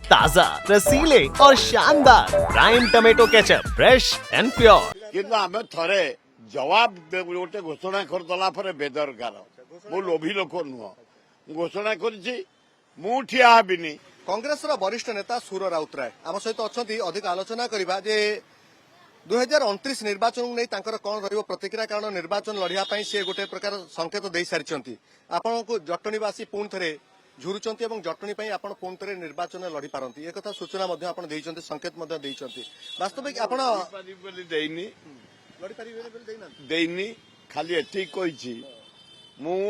ताजा, रसीले और शानदार prime tomato ketchup, fresh and pure. কিন্তু আমি থরে জবাব গোটে ঘোষণা করদেলা পরে বেদরকার মু লোভী লোক নুহ ঘোষণা করেছি মু ঠিয়া হবিনি। কংগ্রেসর বরিষ্ঠ নেতা সুর রাউতরায় আম সহিত অনেক অধিক আলোচনা করা যে 2029 নির্বাচন নেই তাঁর কଣ রহব প্রতিক্রিয়া কারণ নির্বাচন লড়িয়া সে গোটে প্রকার সংকেত দিয়ে সারিছেন আপনার জটণীবাসী পুଣି থরে ঝুরুচନ୍ତି এবং জটণী পাই আপন পুଣି থরে নির্বাচন লড়ি পারନ୍ତି এ কথা সূচনা মধ্যে আপন দেইছନ୍ତି সংকেত মধ্যে দেইছନ୍ତି বাস্তবিক আপন ଦେଇନି লড়ি পারিবে বলি দেইনা ଦେଇନି ଖାଲି ଏତିକି କହିଛି ମୁଁ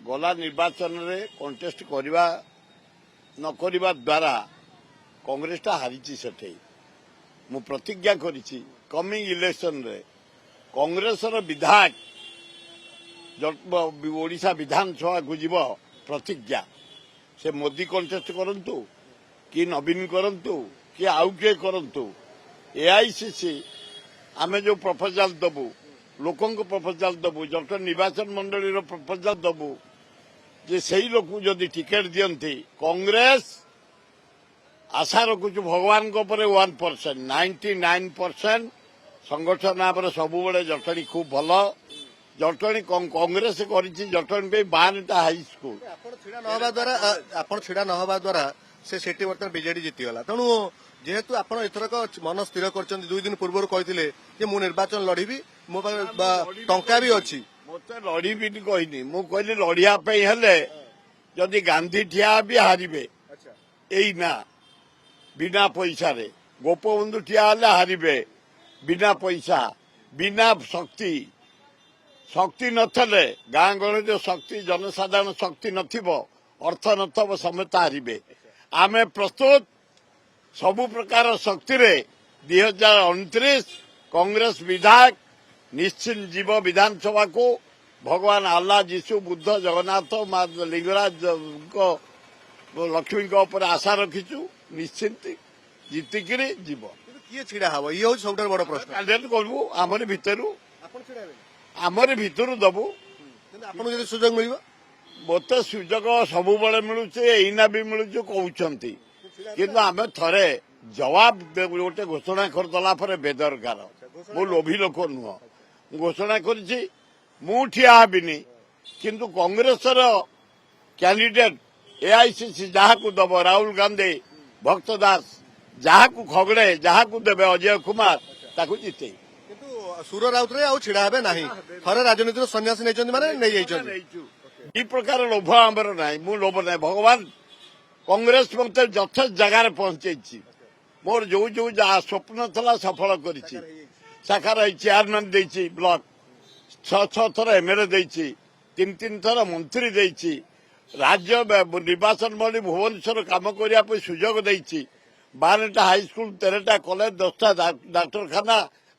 ଗଲା ନିର୍ବାଚନରେ କଣ୍ଟେଷ୍ଟ କରିବା ନ କରିବା ଦ୍ୱାରା କଂଗ୍ରେସଟା ହାରିଛି ସେଠି। ମୁଁ ପ୍ରତିଜ୍ଞା କରିଛି କମିଂ ଇଲେକ୍ସନରେ କଂଗ୍ରେସର ବିଧାୟକ ଓଡ଼ିଶା ବିଧାନସଭାକୁ ଯିବ ପ୍ରତିଜ୍ଞା। ସେ ମୋଦି କଣ୍ଟେଷ୍ଟ କରନ୍ତୁ କି ନବୀନ କରନ୍ତୁ କି ଆଉ କିଏ କରନ୍ତୁ ଏଆଇସିସି ଆମେ ଯୋଉ ପ୍ରପୋଜାଲ ଦେବୁ ଲୋକଙ୍କ ପ୍ରପୋଜାଲ ଦେବୁ ଜଟଣୀ ନିର୍ବାଚନ ମଣ୍ଡଳୀର ପ୍ରପୋଜାଲ ଦେବୁ ଯେ ସେଇ ଲୋକକୁ ଯଦି ଟିକେଟ ଦିଅନ୍ତି କଂଗ୍ରେସ ଆଶା ରଖୁଛୁ ଭଗବାନଙ୍କ ଉପରେ 1%, 99% ସଂଗଠନ ଭାବରେ ସବୁବେଳେ ଜଟଣୀ ଖୁବ୍ ଭଲ। ଜଟଣୀ କଂଗ୍ରେସ କରିଛି ଜଟଣୀ ପାଇଁ 12ଟା ହାଇସ୍କୁଲ। ଆପଣ ଛିଡା ନ ହେବା ଦ୍ୱାରା ସେ ସେଠି ବର୍ତ୍ତମାନ ବିଜେଡି ଜିତିଗଲା ତେଣୁ ଯେହେତୁ ଆପଣ ଏଥରକ ମନ ସ୍ଥିର କରିଛନ୍ତି 2 ଦିନ ପୂର୍ବରୁ କହିଥିଲେ ଯେ ମୁଁ ନିର୍ବାଚନ ଲଢିବି ମୋ ପାଖରେ ଟଙ୍କା ବି ଅଛି ମୋତେ ଲଢିବିନି କହିନି ମୁଁ କହିଲି ଲଢିବା ପାଇଁ ହେଲେ ଯଦି ଗାନ୍ଧୀ ଠିଆ ବି ହାରିବେ ଏଇ ନା ବିନା ପଇସାରେ ଗୋପବନ୍ଧୁ ଠିଆ ହେଲେ ହାରିବେ ବିନା ପଇସା ବିନା ଶକ୍ତି ଶକ୍ତି ନଥିଲେ ଗାଁ ଗହଳିରେ ଶକ୍ତି ଜନସାଧାରଣ ଶକ୍ତି ନଥିବ ଅର୍ଥ ନଥିବ ସମସ୍ତେ ହାରିବେ। ଆମେ ପ୍ରସ୍ତୁତ ସବୁ ପ୍ରକାର ଶକ୍ତିରେ 2029 କଂଗ୍ରେସ ବିଧାୟକ ନିଶ୍ଚିତ ଯିବ ବିଧାନସଭାକୁ। ଭଗବାନ ଆଲ୍ଲାହ ଯୀଶୁ ବୁଦ୍ଧ ଜଗନ୍ନାଥ ମା ଲିଙ୍ଗରାଜଙ୍କ ଲକ୍ଷ୍ମୀଙ୍କ ଉପରେ ଆଶା ରଖିଛୁ ନିଶ୍ଚିତ ଜିତିକିରି ଯିବ। କିଏ ଛିଡା ହବ ଇଏ ହଉଛି ସବୁଠାରୁ ବଡ ପ୍ରଶ୍ନ। କ୍ୟାଣ୍ଡିଡେଟ୍ କରିବୁ ଆମରି ଭିତରୁ ଆପଣ ଛିଡା ହେବେନି ଆମରି ଭିତରୁ ଦବୁ। କିନ୍ତୁ ଆପଣଙ୍କୁ ଯଦି ସୁଯୋଗ ମିଳିବ ମୋତେ ସୁଯୋଗ ସବୁବେଳେ ମିଳୁଛି ଏଇନା ବି ମିଳୁଛି କହୁଛନ୍ତି କିନ୍ତୁ ଆମେ ଥରେ ଜବାବ ଗୋଟେ ଘୋଷଣା କରିଦେଲା ପରେ ବେଦରକାର ମୁଁ ଲୋଭୀ ଲୋକ ନୁହଁ ଘୋଷଣା କରିଛି ମୁଁ ଠିଆ ହେବିନି କିନ୍ତୁ କଂଗ୍ରେସର କ୍ୟାଣ୍ଡିଡେଟ୍ ଏଆଇସିସି ଯାହାକୁ ଦବ ରାହୁଲ ଗାନ୍ଧୀ ଭକ୍ତ ଦାସ ଯାହାକୁ ଖଗଡେ ଯାହାକୁ ଦେବେ ଅଜୟ କୁମାର ତାକୁ ଜିତେଇ। କିନ୍ତୁ ସୁର ରାଉତରାୟ ଆଉ ଛିଡା ହେବେ ନାହିଁ ଥରେ ରାଜନୀତିର ସନ୍ନ୍ୟାସ ନେଇଛନ୍ତି ମାନେ ନେଇଯାଇଛନ୍ତି। এই ପ୍ରକାର ଲୋଭ ଆମର ନାହିଁ ମୁଁ ଲୋଭ ନାହିଁ ଭଗବାନ କଂଗ୍ରେସ ମୋତେ ଯଥେଷ୍ଟ ଜାଗାରେ ପହଞ୍ଚେଇଛି ମୋର ଯୋଉ ଯୋଉ ଯାହା ସ୍ୱପ୍ନ ଥିଲା ସଫଳ କରିଛି। ସାକାର ଚେୟାରମ୍ୟାନ୍ ଦେଇଛି ବ୍ଲକ 6 ଥର ଏମଏଲଏ ଦେଇଛି 3 ଥର ମନ୍ତ୍ରୀ ଦେଇଛି ରାଜ୍ୟ ନିର୍ବାଚନ ମଣ୍ଡଳୀ ଭୁବନେଶ୍ୱର କାମ କରିବା ପାଇଁ ସୁଯୋଗ ଦେଇଛି 12ଟା ହାଇସ୍କୁଲ 13ଟା କଲେଜ 10ଟା ଡାକ୍ତରଖାନା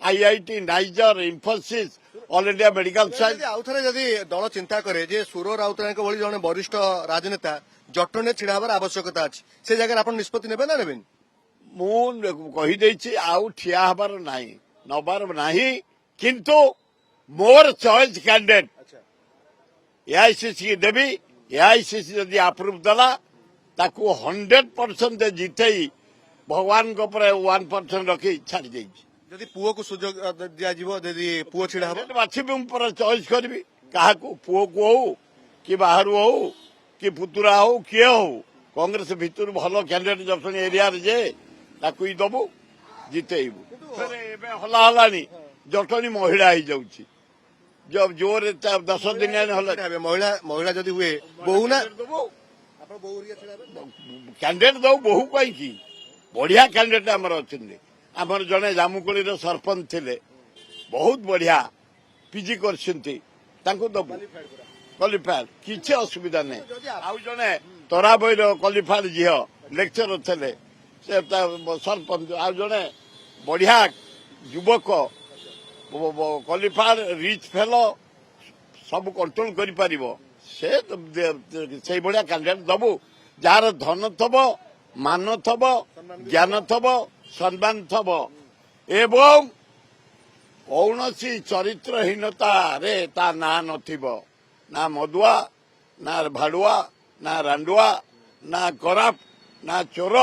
IIT NISER Infosys all India medical science. ଆଉ ଥରେ ଯଦି ଦଳ ଚିନ୍ତା କରେ ଯେ ସୁର ରାଉତରାୟଙ୍କ ଭଳି ଜଣେ ବରିଷ୍ଠ ରାଜନେତା ଜଟଣୀରେ ଛିଡା ହେବାର ଆବଶ୍ୟକତା ଅଛି ସେ ଜାଗାରେ ଆପଣ ନିଷ୍ପତ୍ତି ନେବେ ନା ନେବେନି? ମୁଁ କହିଦେଇଛି ଆଉ ଠିଆ ହେବାର ନାହିଁ ନବାର ନାହିଁ କିନ୍ତୁ ମୋର ଚଏସ୍ କ୍ୟାଣ୍ଡିଡେଟ୍ ଏଆଇସିସି ଦେବି ଏଆଇସିସି ଯଦି ଆପ୍ରୁଭ୍ ଦେଲା ତାକୁ 100% ଜିତେଇ ଭଗବାନଙ୍କ ଉପରେ 1% ରଖି ଛାଡ଼ି ଦେଇଛି। ଯଦି ପୁଅକୁ ସୁଯୋଗ ଦିଆଯିବ ଯଦି ପୁଅ ଛିଡା ହବ ବାଛିବି ମୁଁ ପୁରା ଚଏସ୍ କରିବି କାହାକୁ ପୁଅକୁ ହଉ କି ବାହାରୁ ହଉ କି ପୁତୁରା ହଉ କିଏ ହଉ କଂଗ୍ରେସ ଭିତରୁ ଭଲ କ୍ୟାଣ୍ଡିଡେଟ୍ ଜଟଣୀ ଏରିଆରେ ଯେ ତାକୁ ହିଁ ଦବୁ ଜିତେଇବୁ। ଏବେ ହଲା ହେଲାଣି ଜଟଣୀ ମହିଳା ହେଇଯାଉଛି ଜୋରରେ 10 ଦିନ ହେଲା ମହିଳା ଯଦି ହୁଏ ବୋହୁ ନା ଦବୁ କ୍ୟାଣ୍ଡିଡେଟ୍ ଦବୁ ବୋହୁ ପାଇଁକି ବଢିଆ କ୍ୟାଣ୍ଡିଡେଟ୍ ଆମର ଅଛନ୍ତି। ଆମର ଜଣେ ଜାମୁକୋଳିର ସରପଞ୍ଚ ଥିଲେ ବହୁତ ବଢିଆ ପିଜି କରିଛନ୍ତି ତାଙ୍କୁ ଦବୁ କ୍ୱାଲିଫାଏଡ୍ କିଛି ଅସୁବିଧା ନାହିଁ। ଆଉ ଜଣେ ତରାବଇର କ୍ୱାଲିଫାଏଡ୍ ଝିଅ ଲେକ୍ଚର ଥିଲେ ସେ ସରପଞ୍ଚ ଆଉ ଜଣେ ବଢିଆ ଯୁବକ କ୍ୱାଲିଫାଏଡ୍ ରିଚ୍ ଫେଲୋ ସବୁ କଣ୍ଟ୍ରୋଲ କରିପାରିବ ସେ ସେଇଭଳିଆ କ୍ୟାଣ୍ଡିଡେଟ୍ ଦବୁ ଯାହାର ଧନ ଥବ ମାନ ଥବ ଜ୍ଞାନ ଥବ ସମ୍ମାନ ଥବ ଏବଂ କୌଣସି ଚରିତ୍ରହୀନତାରେ ତା ନାଁ ନଥିବ ନା ମଦୁଆ ନା ଭାଡୁଆ ନା ରାଣ୍ଡୁଆ ନା କରାପ ନା ଚୋର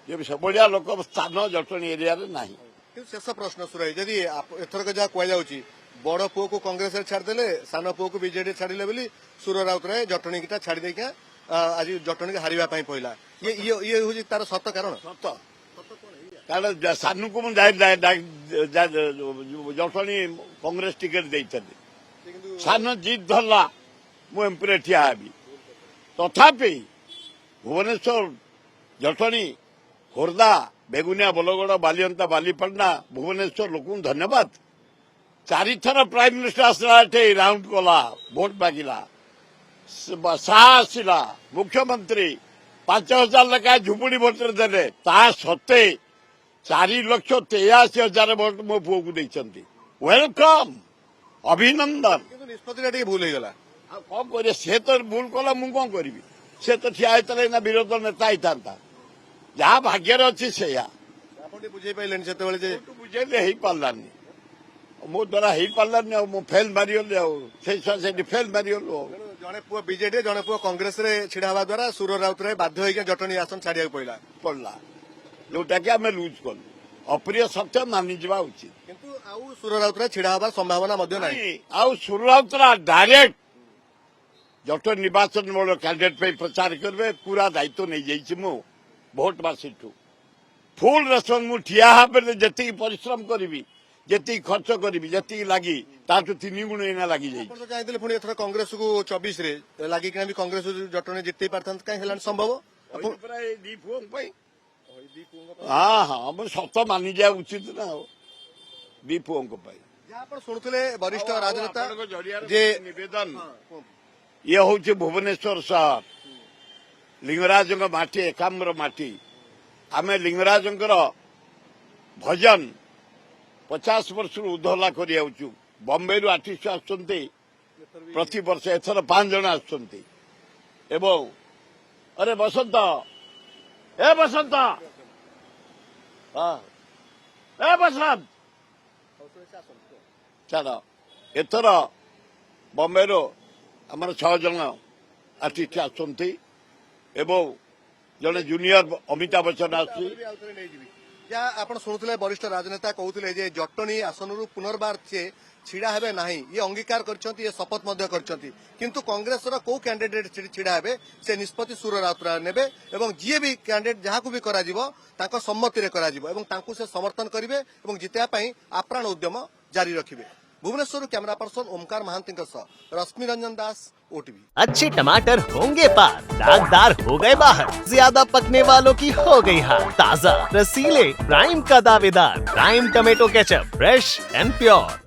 ଯେ ସେଭଳିଆ ଲୋକ ସ୍ଥାନ ଜଟଣୀ ଏରିଆରେ ନାହିଁ। କିନ୍ତୁ ଶେଷ ପ୍ରଶ୍ନ ସୁରାଇ, ଯଦି ଏଥରକ ଯାହା କୁହାଯାଉଛି ବଡ ପୁଅକୁ କଂଗ୍ରେସରେ ଛାଡ଼ିଦେଲେ ସାନ ପୁଅକୁ ବିଜେଡି ଛାଡ଼ିଲେ ବୋଲି ସୁର ରାଉତରାୟ ଜଟଣୀଟା ଛାଡ଼ି ଦେଇକି ଆଜି ଜଟଣୀକି ହାରିବା ପାଇଁ ପଇଲା, ଇଏ ହଉଛି ତାର ସତ କାରଣ? ସତ, କାରଣ ସାନୁକୁ ମୁଁ ଜଟଣୀ କଂଗ୍ରେସ ଟିକେଟ ଦେଇଥିଲି, ସାନ ଜିତ୍ ଧରିଲା ମୁଁ ଏମ୍ପିରେ ଠିଆ ହେବି। ତଥାପି ଭୁବନେଶ୍ୱର, ଜଟଣୀ, ଖୋର୍ଦ୍ଧା, ବେଗୁନିଆ, ବଲଗଡ଼, ବାଲିଅନ୍ତା, ବାଲିପାଟଣା, ଭୁବନେଶ୍ୱର ଲୋକଙ୍କୁ ଧନ୍ୟବାଦ। 4 ଥର ପ୍ରାଇମ ମିନିଷ୍ଟର ଆସିଲା, ଏଠି ରାଉଣ୍ଡ କଲା, ଭୋଟ ମାଗିଲା, ଶାହା ଆସିଲା ମୁଖ୍ୟମନ୍ତ୍ରୀ, 5,000 ଲେଖାଏଁ ଝୁପୁଡି ଭୋଟରେ ଦେଲେ, ତାହା ସତ୍ତ୍ୱେ 4,83,000 ଭୋଟ ମୋ ପୁଅକୁ ଦେଇଛନ୍ତି। ୱେଲକମ୍, ଅଭିନନ୍ଦନ। କିନ୍ତୁ ନିଷ୍ପତ୍ତିଟା ଟିକେ ଭୁଲ ହେଇଗଲା। ଆଉ କଣ କରିବେ, ସେ ତ ଭୁଲ କଲା, ମୁଁ କଣ କରିବି? ସେ ତ ଠିଆ ହେଇଥିଲା ନା ବିରୋଧୀ ନେତା ହେଇଥାନ୍ତା। ଯାହା ଭାଗ୍ୟରେ ଅଛି ସେଇଆ। ଆପଣ ଟିକେ ବୁଝେଇ ପାଇଲେନି ସେତେବେଳେ ଯେ ବୁଝେଇଲେ ହେଇପାରିଲାନି, ମୋ ଦ୍ୱାରା ହେଇପାରିଲାନି, ଆଉ ମୁଁ ଫେଲ ମାରିଗଲି, ଆଉ ସେଠି ଫେଲ ମାରିଗଲୁ। ଆଉ ଜଣେ ପୁଅ ବିଜେଡି ଜଣେ ପୁଅ କଂଗ୍ରେସରେ ଛିଡା ହେବା ଦ୍ୱାରା ସୁର ରାଉତରାୟ ବାଧ୍ୟ ହୋଇକି ଜଟଣୀ ଆସନ ଛାଡିବାକୁ ପଡିଲା, ଯୋଉଟାକି ଆମେ ଲୁଜ କଲୁ। ଅପ୍ରିୟ ସତ୍ୟ ମାନିଯିବା ଉଚିତ। କିନ୍ତୁ ଆଉ ସୁର ରାଉତରାୟ ଛିଡା ହେବାର ସମ୍ଭାବନା ମଧ୍ୟ ନାହିଁ। ଆଉ ସୁରରାଉତରା ଡାଇରେକ୍ଟ ଜଟଣୀ ନିର୍ବାଚନ ମଣ୍ଡଳ କ୍ୟାଣ୍ଡିଡେଟ୍ ପାଇଁ ପ୍ରଚାର କରିବେ, ପୁରା ଦାୟିତ୍ୱ ନେଇଯାଇଛି ମୁଁ। ଭୋଟ ମାସିଠୁ ଫୁଲ ରେସପନ୍ସ, ମୁଁ ଠିଆ ହେବେ ଯେତିକି ପରିଶ୍ରମ କରିବି, ଯେତିକି ଖର୍ଚ୍ଚ କରିବି, ଯେତିକି ଲାଗି ତାଠୁ 3 ଗୁଣ ଏଇନା ଲାଗିଯାଇଛି। ଆପଣ ତ ଚାହିଁଥିଲେ ପୁଣି ଏଥର କଂଗ୍ରେସକୁ 24ରେ ଲାଗିକିନା ବି କଂଗ୍ରେସ ଜଟଣୀ ଜିତେଇ ପାରିଥାନ୍ତେ, କାହିଁ ହେଲାନି ସମ୍ଭବ? ପ୍ରାୟ 2 ପୁଅଙ୍କ ପାଇଁ। ହଁ, ମୁଁ ସତ ମାନିଯିବା ଉଚିତ ନା, ଆଉ 2 ପୁଅଙ୍କ ପାଇଁ। ଯାହା ଆପଣ ଶୁଣୁଥିଲେ ବରିଷ୍ଠ ରାଜନେତା ଆପଣଙ୍କ ଜରିଆରେ ଯେ ନିବେଦନ, ଇଏ ହଉଛି ଭୁବନେଶ୍ୱର ସହର, ଲିଙ୍ଗରାଜଙ୍କ ମାଟି, ଏକାମ୍ର ମାଟି। ଆମେ ଲିଙ୍ଗରାଜଙ୍କର ଭଜନ 50 ବର୍ଷରୁ ଉଦ୍ଧଲା କରି ଆଉଛୁ। ବମ୍ବେରୁ ଆର୍ଟିଷ୍ଟ ଆସୁଛନ୍ତି ପ୍ରତିବର୍ଷ, ଏଥର 5 ଜଣ ଆସୁଛନ୍ତି। ଏବଂ ଅରେ ବସନ୍ତ, ଏ ବସନ୍ତ, ଏ ବସନ୍ତ, ଛାଡ଼। ଏଥର ବମ୍ବେରୁ ଆମର 6 ଜଣ ଆର୍ଟିଷ୍ଟ ଆସୁଛନ୍ତି ଏବଂ ଜଣେ ଜୁନିୟର ଅମିତାଭ ବଚ୍ଚନ ଆସୁଛି। ଯାହା ଆପଣ ଶୁଣୁଥିଲେ ବରିଷ୍ଠ ରାଜନେତା କହୁଥିଲେ ଯେ ଜଟଣୀ ଆସନରୁ ପୁନର୍ବାର ସେ ଛିଡା ହେବେ ନାହିଁ, ଇଏ ଅଙ୍ଗୀକାର କରିଛନ୍ତି, ଇଏ ଶପଥ ମଧ୍ୟ କରିଛନ୍ତି। କିନ୍ତୁ କଂଗ୍ରେସର କୋଉ କ୍ୟାଣ୍ଡିଡେଟ୍ ଛିଡା ହେବେ ସେ ନିଷ୍ପତ୍ତି ସୁର ରାଉତରାୟ ନେବେ ଏବଂ ଯିଏ ବି କ୍ୟାଣ୍ଡିଡେଟ୍ ଯାହାକୁ ବି କରାଯିବ ତାଙ୍କ ସମ୍ମତିରେ କରାଯିବ ଏବଂ ତାଙ୍କୁ ସେ ସମର୍ଥନ କରିବେ ଏବଂ ଜିତିବା ପାଇଁ ଆପ୍ରାଣ ଉଦ୍ୟମ ଜାରି ରଖିବେ। भुवनेश्वर कैमरा पर्सन ओमकार महांती रश्मि रंजन दास ओटीवी। अच्छे टमाटर होंगे पार, दागदार हो गए बाहर, ज्यादा पकने वालों की हो गई हार। ताजा रसीले प्राइम का दावेदार, prime tomato ketchup, fresh and pure.